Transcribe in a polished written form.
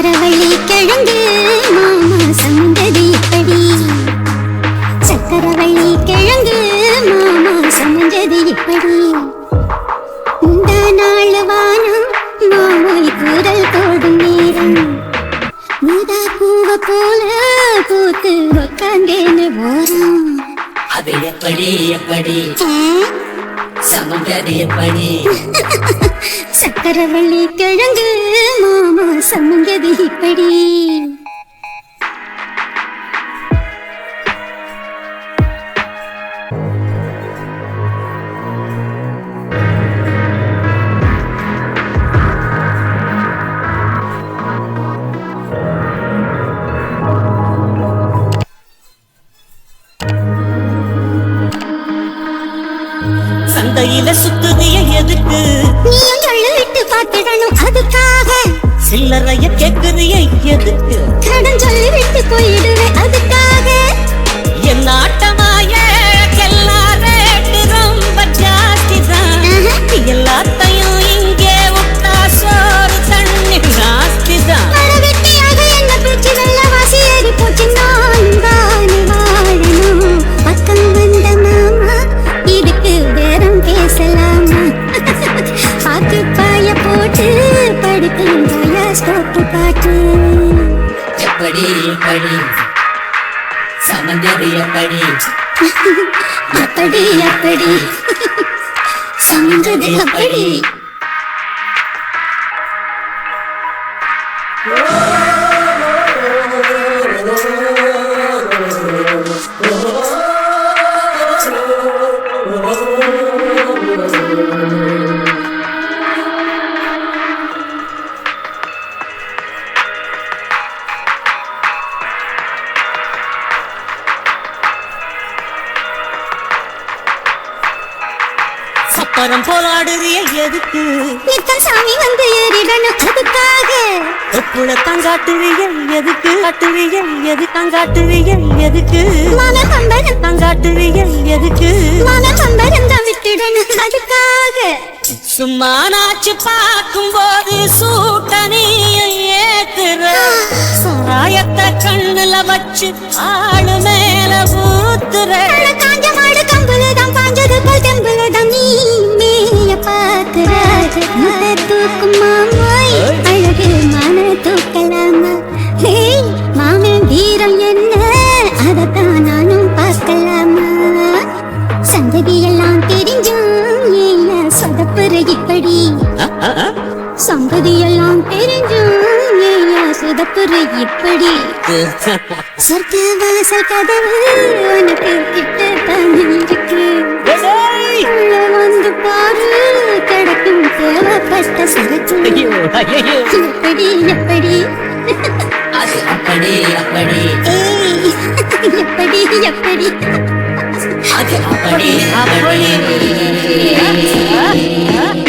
சக்கரவள்ளி கிழங்கு மாமா சமந்தது இப்படி சக்கரவள்ளி கிழங்கு மாமா சமந்தது இப்படி இந்த நாள் வானம் மாமோய் கூறல் தோடும் நேரம் நீதா பூவ போல பூத்து உக்காந்தேன்னு ஓரம் அது எப்படி எப்படி சமந்தது எப்படி சக்கரவள்ளி கிழங்கு மாமா சமந்தது இப்படி சந்தையில சுத்துதிய எதுக்கு நீயும் சொல்லிட்டு பார்த்துடணும் அதுக்காக சில்லறைய கேக்குறிய எதுக்கு கடன் சொல்லிவிட்டு போயிடுவேன் அதுக்காக என் ஆட்டமாய எல்லாரேட்டு ரொம்ப ஜாஸ்திதான் எல்லாத்தையும் இங்கே விட்டா சோறு தண்ணி ஜாஸ்திதான் வெட்டியாக என்ன பிடிச்சி வெள்ள வாசி ஏறி போச்சு நான் தானே வாழணும் பக்கம் வந்த மாமா இதுக்கு வேறம் பேசலாமா பாக்கு பாய போட்டு படுக்கையும் தாயா ஸ்டோப்பு பாட்டு எப்படி எப்படி சமந்தது எப்படி எப்படி எப்படி சமந்தது எப்படி சப்பரம் போலாடுறிய எதுக்கு நித்தம் சாமி வந்து ஏறிடணும் அதுக்காக தொப்புள தங்காட்டுறிய எதுக்கு காட்டுறிய எது தங்காட்டுறிய எதுக்கு மன பம்பரம் தங்காட்டுறிய எதுக்கு மன பம்பரம் தான் விட்டுடணும் அதுக்காக சும்மா நாச்சு பார்க்கும் போது சூட்டனிய ஏத்துற சாயத்தை கண்ணுல வச்சு ஆளு மேல ஊத்துற காஞ்ச மாடு கம்புலதான் பாஞ்சது போல் தெம்புலதான் நீ மேய பாக்குற தூக்கும் மாமாய் அழகு மான தூக்கலாமா ஹே மாமன் வீரம் என்ன அதத்தான் நானும் பார்க்கலாமா சந்ததி எல்லாம் தெரிஞ்சும் ஏல சொதப்புற இப்படி சந்ததி எல்லாம் தெரிஞ்சும் ஏல சொதப்புற இப்படி சொர்க்க வாசல் கதவு உனக்கு கிட்ட தானே இருக்கு உள்ள வந்து பாரு கிடைக்கும் தேவைப்பட்ட சரக்கு எப்படி எப்படி அது அப்படி அப்படி ஏய் எப்படி எப்படி அது அப்படி அப்படி